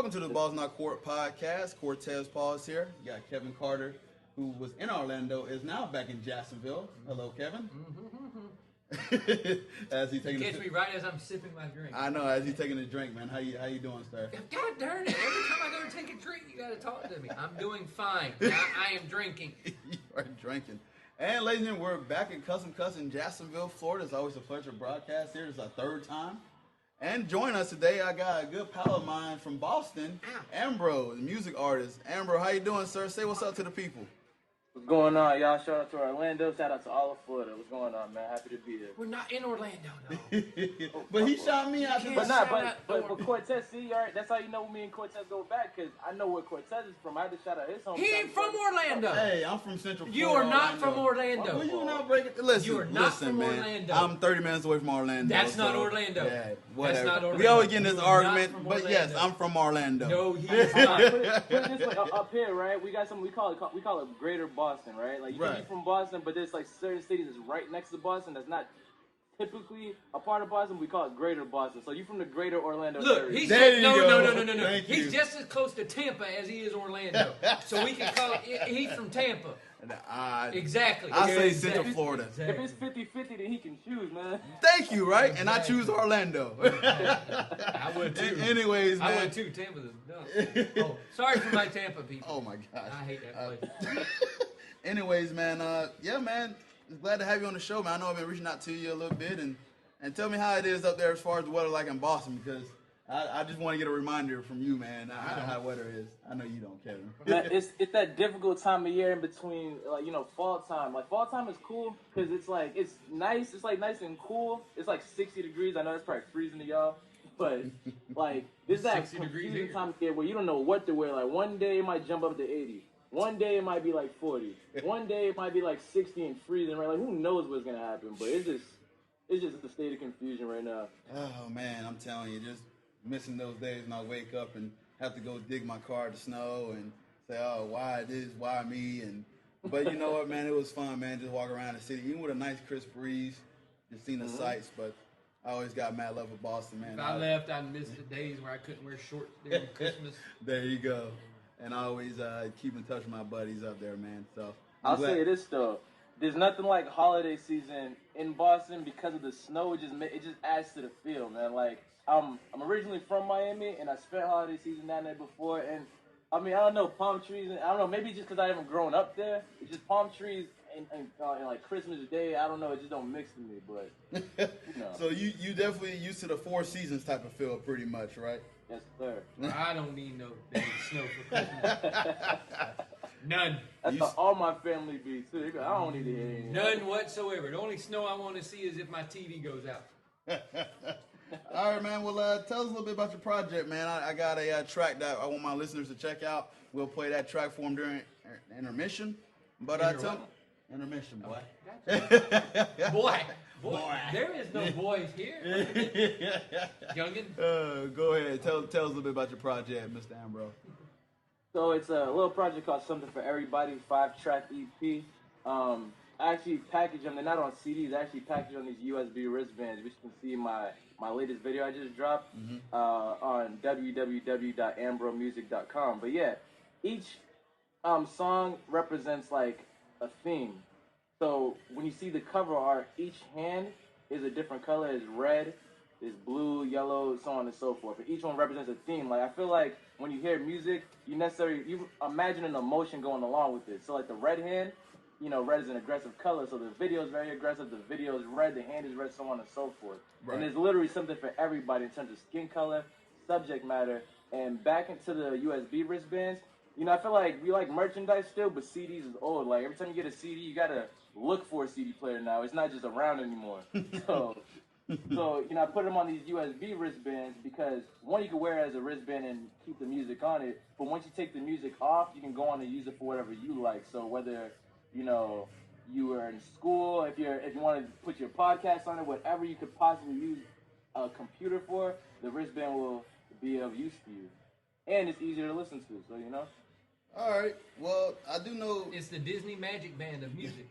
Welcome to the Balls Not Court podcast. Cortez Paul's here. You got Kevin Carter, who was in Orlando, is now back in Jacksonville. Hello, Kevin. As he taking Catch me right as I'm sipping my drink. I know, as he's taking a drink, man. How you doing, sir? God darn it! Every time I go to take a drink, you gotta talk to me. I'm doing fine. I am drinking. You are drinking. And ladies and gentlemen, we're back at Custom Cuss in Jacksonville, Florida. It's always a pleasure to broadcast here. It's our third time. And join us today, I got a good pal of mine from Boston, Ambrose, music artist. Ambrose, how you doing, sir? Say what's up to the people. What's going on, y'all? Shout out to Orlando. Shout out to all of Florida. What's going on, man? Happy to be here. We're not in Orlando, though. But he shot me out. But Cortez, see, all right, that's how you know me and Cortez go back, because I know where Cortez is from. I had to shout out his hometown. He ain't from Orlando. Hey, I'm from Central Florida. You are not from Orlando. Well, you not breaking. Listen, you are not from man. Orlando. I'm 30 minutes away from Orlando. That's not Orlando. Yeah, whatever. That's not Orlando. We always get in this You are argument, not from but yes, Orlando. I'm from Orlando. No, he is not. Put it this way, up here, right? We got something we call it Greater Boston, right? Like you can be from Boston, but there's like certain cities that's right next to Boston that's not typically a part of Boston. We call it Greater Boston. So you from the Greater Orlando area. He's There no. you go. Thank He's you. just as close to Tampa as he is Orlando. So we can call it. He's from Tampa. Exactly. I say Exactly. Central Florida. If it's 50-50, then he can choose, man. Thank you, right? And I choose Orlando. I would too. Anyways, man. I would too. Tampa's dumb. Oh, sorry for my Tampa people. Oh my gosh. I hate that place. Anyways, man, yeah, man, glad to have you on the show, man. I know I've been reaching out to you a little bit, and tell me how it is up there as far as the weather like in Boston, because I just want to get a reminder from you, man, how the weather is. I know you don't, Kevin. Man, it's that difficult time of year in between, like, you know, fall time. Like, fall time is cool because it's like, it's nice. It's like nice and cool. It's like 60 degrees. I know it's probably freezing to y'all. But, like, this is that confusing time of year where you don't know what to wear. Like, one day it might jump up to 80. One day it might be like 40. One day it might be like 60 and freezing, right? Like, who knows what's going to happen? But it's just a state of confusion right now. Oh, man, I'm telling you, just missing those days when I wake up and have to go dig my car to snow and say, oh, why this, why me? But you know what, man, it was fun, man, just walk around the city, even with a nice crisp breeze, just seeing the sights, but I always got mad love for Boston, man. If I left, I'd miss the days where I couldn't wear shorts during Christmas. There you go. And I always keep in touch with my buddies up there, man. So I'll say this though, there's nothing like holiday season in Boston because of the snow. It just adds to the feel, man. Like I'm originally from Miami, and I spent holiday season down there before. And I mean, I don't know, palm trees. And I don't know, maybe just because I haven't grown up there. It's just palm trees and like Christmas Day. I don't know, it just don't mix to me. But you know. So you definitely used to the Four Seasons type of feel, pretty much, right? Yes, sir. I don't need no dang snow for Christmas. None. That's how all my family be too. I don't need to hear anything. None whatsoever. The only snow I want to see is if my TV goes out. All right, man. Well, tell us a little bit about your project, man. I got a track that I want my listeners to check out. We'll play that track for them during intermission. But intermission, boy. Boy, there is no boys here. Youngin. Go ahead. Tell us a little bit about your project, Mr. Ambrose. So it's a little project called Something for Everybody, 5-track EP. I actually package them. They're not on CDs. I actually package on these USB wristbands, which you can see in my latest video I just dropped on www.ambromusic.com. But yeah, each song represents like a theme. So when you see the cover art, each hand is a different color. It's red, it's blue, yellow, so on and so forth. But each one represents a theme. Like I feel like when you hear music, you imagine an emotion going along with it. So like the red hand, you know, red is an aggressive color, so the video is very aggressive. The video is red, the hand is red, so on and so forth. Right. And there's literally something for everybody in terms of skin color, subject matter, and back into the USB wristbands. You know, I feel like we like merchandise still, but CDs is old. Like every time you get a CD, you gotta look for a CD player now. It's not just around anymore. So you know, I put them on these USB wristbands because one, you can wear it as a wristband and keep the music on it. But once you take the music off, you can go on and use it for whatever you like. So whether you know, you were in school, if you want to put your podcast on it, whatever you could possibly use a computer for, the wristband will be of use to you. And it's easier to listen to, so you know. All right. Well, I do know it's the Disney Magic Band of music.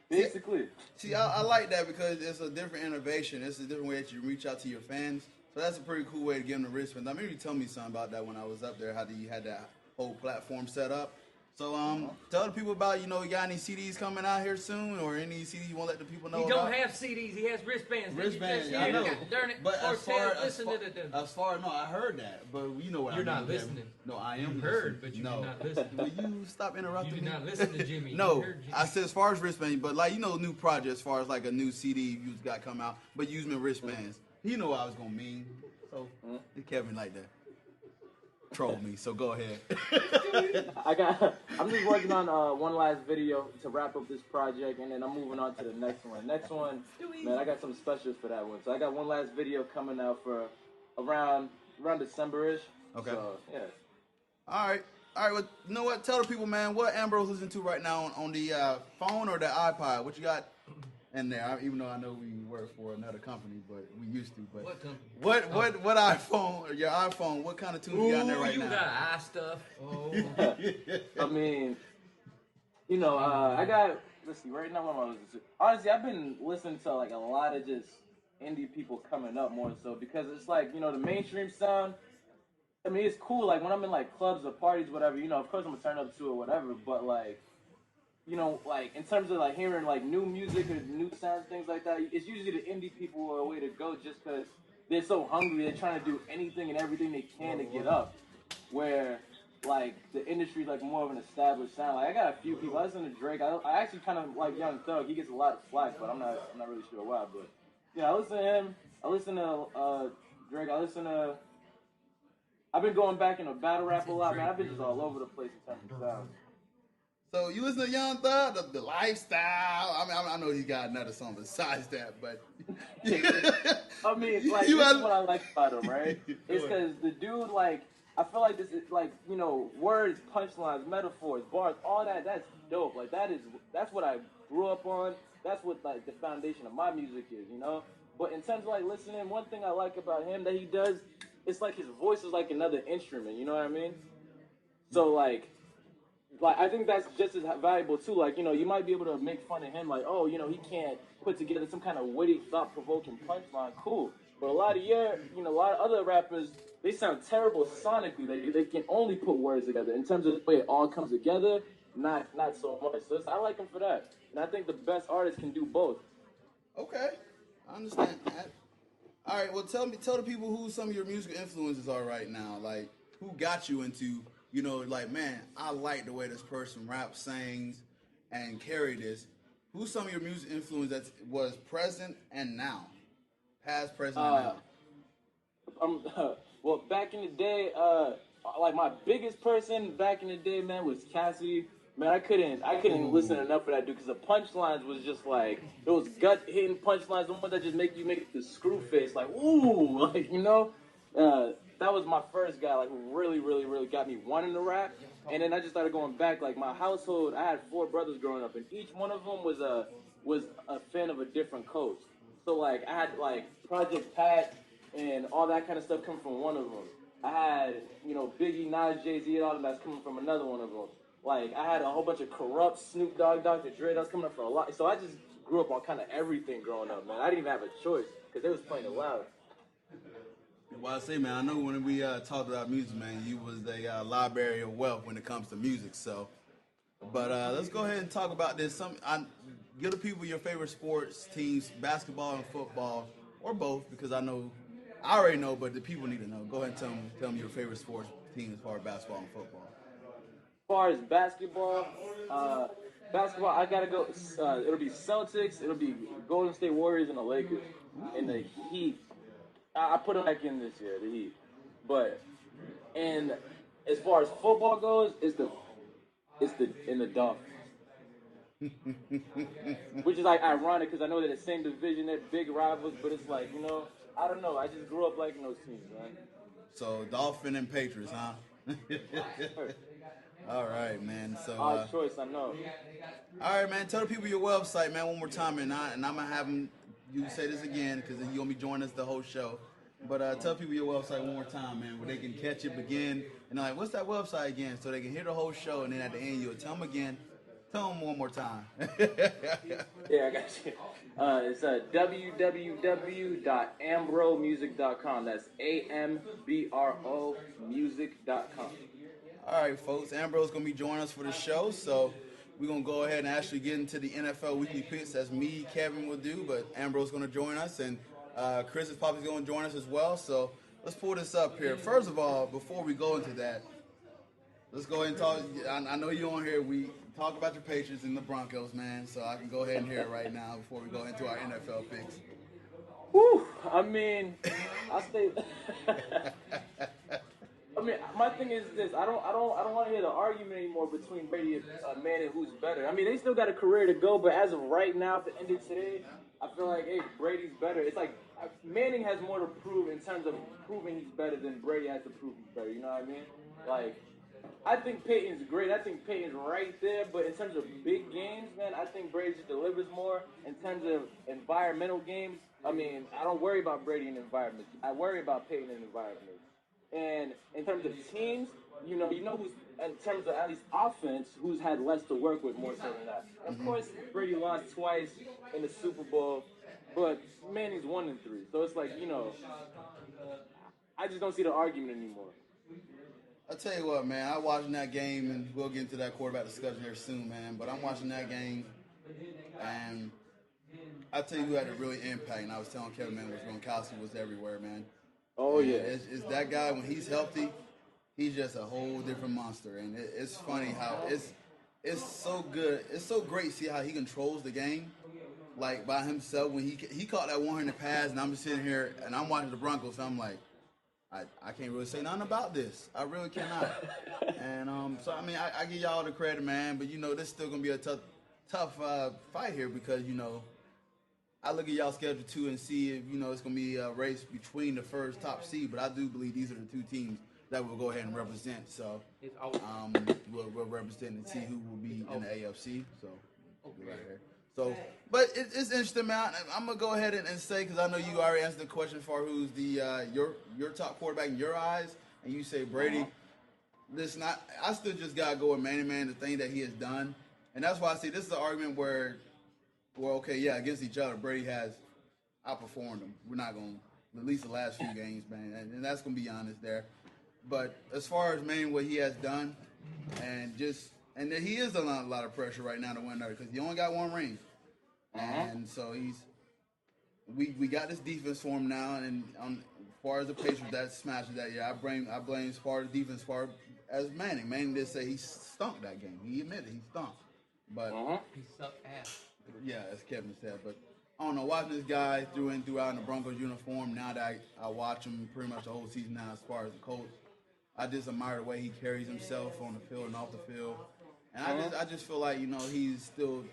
Basically. See, I like that because it's a different innovation. It's a different way that you reach out to your fans. So that's a pretty cool way to give them the wristbands. I remember you telling me something about that when I was up there, how you had that whole platform set up. So tell the people about, you got any CDs coming out here soon, or any CDs you want to let the people know He about? don't have CDs. He has wristbands. Wristbands, I know. Darn it. But as far no, I heard that. But you know what You're I mean. not listening. No, I am. You heard, but you did not listen. Will you stop interrupting me? You did not listen to Jimmy. No, I said as far as wristbands, but like new project as far as like a new CD you got come out, but using wristbands. You know what I was gonna mean, so it kept me like that. Troll me, so go ahead. I'm just working on one last video to wrap up this project, and then I'm moving on to the next one. Next one, man, I got some specials for that one. So I got one last video coming out for around December-ish. Okay. So, yeah. All right. Well, you know what? Tell the people, man, what Ambrose listening to right now on the phone or the iPod. What you got in there? Even though I know we work for another company, but we used to. But what company? What iPhone or your iPhone? What kind of tunes you got in there right now? You got eye stuff. Oh. I mean, I got. Let's see. Right now, what am I listening to? Honestly, I've been listening to like a lot of just indie people coming up more so because it's like the mainstream sound. I mean, it's cool. Like when I'm in like clubs or parties, whatever. Of course I'm gonna turn up to it, whatever. But like. Like in terms of like hearing like new music or new sounds, things like that, it's usually the indie people who are a way to go just because they're so hungry, they're trying to do anything and everything they can to get up. Where like the industry's like more of an established sound. Like I got a few people. I listen to Drake. I actually kind of like Young Thug. He gets a lot of flack, but I'm not really sure why. But I listen to him. I listen to Drake. I've been going back into battle rap a lot, man. I've been just all over the place in terms of sound. So you listen to Young Thug, the lifestyle. I mean, I know he got another song besides that, but I mean, like this is what I like about him, right? It's because the dude, like, I feel like this is like words, punchlines, metaphors, bars, all that. That's dope. Like that's what I grew up on. That's what like the foundation of my music is, But in terms of like listening, one thing I like about him that he does, it's like his voice is like another instrument. You know what I mean? So like I think that's just as valuable too. Like, you might be able to make fun of him, like, oh, he can't put together some kind of witty, thought-provoking punchline. Cool, but a lot of other rappers, they sound terrible sonically. They can only put words together. In terms of the way it all comes together, not so much. So I like him for that, and I think the best artists can do both. Okay, I understand that. All right, well, tell the people who some of your musical influences are right now. Like, who got you into like, man, I like the way this person raps, sings, and carry this. Who's some of your music influence that was present and now? Past, present, and now. Well, back in the day, like my biggest person back in the day, man, was Cassidy. Man, I couldn't listen enough for that dude because the punchlines was just like, those gut-hitting punchlines, the ones that just make the screw face, like, ooh, like, that was my first guy, like, who really, really, really got me wanting to rap. And then I just started going back. Like, my household, I had 4 brothers growing up, and each one of them was a fan of a different coach. So, like, I had, like, Project Pat and all that kind of stuff coming from one of them. I had, Biggie, Nas, Jay-Z, and all of that's coming from another one of them. Like, I had a whole bunch of Corrupt, Snoop Dogg, Dr. Dre, that was coming up from a lot. So I just grew up on kind of everything growing up, man. I didn't even have a choice because they was playing it loud. Well, I say, man, I know when we talked about music, man, you was a library of wealth when it comes to music. So, but let's go ahead and talk about this. Give the people your favorite sports teams, basketball and football, or both, because I already know, but the people need to know. Go ahead and tell them your favorite sports team as far as basketball and football. As far as basketball, I gotta go. It'll be Celtics, it'll be Golden State Warriors, and the Lakers, and the Heat. I put them back in this year, the Heat. And as far as football goes, it's the Dolphins. Which is like ironic because I know they're the same division, they're big rivals, but it's like, I don't know. I just grew up liking those teams, man. So Dolphin and Patriots, huh? All right, man. So odd choice, I know. All right, man. Tell the people your website, man, one more time, and I'm gonna have them. You say this again because you're gonna be joining us the whole show. But tell people your website one more time, man, where they can catch it, begin, and like, what's that website again? So they can hear the whole show, and then at the end you'll tell them again, Tell them one more time. Yeah, I got you. It's www.ambromusic.com. That's AMBRO music.com. All right, folks. Ambro's going to be joining us for the show, so we're going to go ahead and actually get into the NFL Weekly Picks as me, Kevin, will do, but Ambro's going to join us, and Chris is probably going to join us as well, so let's pull this up here. First of all, before we go into that, let's go ahead and talk. I know you're on here. We talk about your Patriots and the Broncos, man, so I can go ahead and hear it right now before we go into our NFL picks. Whew, I mean, I stay. I mean, my thing is this: I don't want to hear the argument anymore between Brady and Manning, who's better. I mean, they still got a career to go, but as of right now, at the end of today, I feel like, hey, Brady's better. It's like Manning has more to prove in terms of proving he's better than Brady has to prove he's better. You know what I mean? Like, I think Peyton's great. I think Peyton's right there, but in terms of big games, man, I think Brady just delivers more. In terms of environmental games, I mean, I don't worry about Brady in environments. I worry about Peyton in environments. And in terms of teams, you know who's, in terms of at least offense, who's had less to work with more so than that. Of course, Brady lost twice in the Super Bowl, but Manning's 1-3. So it's like, I just don't see the argument anymore. I'll tell you what, man, I watching that game, and we'll get into that quarterback discussion here soon, man, but I'm watching that game, and I'll tell you who had a really impact, and I was telling Kevin, man, Gronkowski was everywhere, man. Oh, yeah. It's that guy, when he's healthy, he's just a whole different monster, and it's funny how it's so good. It's so great to see how he controls the game, like, by himself. When he caught that 100 pass, and I'm just sitting here, and I'm watching the Broncos, and I'm like, I can't really say nothing about this. I really cannot. And so, I mean, I give y'all the credit, man, but, this is still going to be a tough fight here because, I look at y'all schedule too and see if, it's going to be a race between the first top seed, but I do believe these are the two teams that will go ahead and represent. So we'll represent and see who will be in the AFC. So right here. So, but it's interesting, man. I'm gonna go ahead and say, because I know you already answered the question for who's the your top quarterback in your eyes, and you say Brady. Listen, I still just gotta go with Manny, man. The thing that he has done, and that's why I say this is an argument where, well, okay, yeah, against each other, Brady has outperformed them. We're not gonna, at least the last few games, man, and that's gonna be honest there. But as far as Manny, what he has done, and then he is under a lot of pressure right now to win there because he only got one ring. And so we got this defense for him now, and as far as the Patriots that smashed that, yeah, I blame as far as defense, as far as Manning. Manning did say he stunk that game. He admitted he stunk, but he sucked ass. Yeah, as Kevin said. But I don't know, watching this guy through and throughout in the Broncos uniform. Now that I watch him pretty much the whole season now, as far as the coach, I just admire the way he carries himself on the field and off the field. And I just feel like, he's still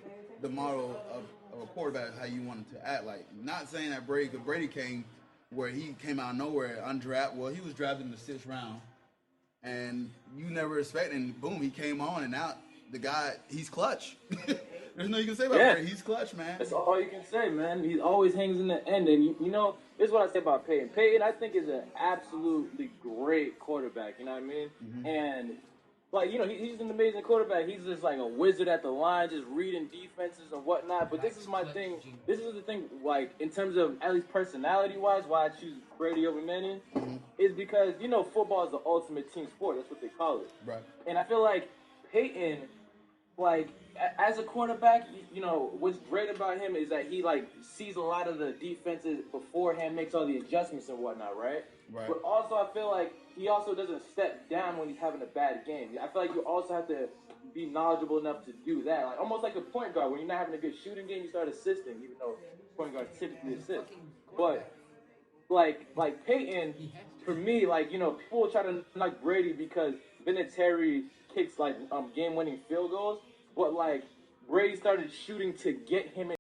the model of a quarterback, how you want him to act like. Not saying that Brady, because Brady came where he came out of nowhere, undrafted. Well, he was drafted in the 6th round. And you never expected, and boom, he came on, and now the guy, he's clutch. There's nothing you can say about Brady. He's clutch, man. That's all you can say, man. He always hangs in the end. And, this is what I say about Peyton. Peyton, I think, is an absolutely great quarterback. You know what I mean? Mm-hmm. And, he's an amazing quarterback. He's just like a wizard at the line, just reading defenses and whatnot. But this is my thing. This is the thing, in terms of, at least personality-wise, why I choose Brady over Manning, is because, football is the ultimate team sport. That's what they call it. Right. And I feel like Peyton, as a quarterback, what's great about him is that he, sees a lot of the defenses beforehand, makes all the adjustments and whatnot, right? Right. But also, I feel like he also doesn't step down when he's having a bad game. I feel like you also have to be knowledgeable enough to do that. Almost like a point guard. When you're not having a good shooting game, you start assisting, even though point guards typically assist. But, like Peyton, for me, people try to knock Brady because Vinatieri kicks, game-winning field goals. But, Brady started shooting to get him in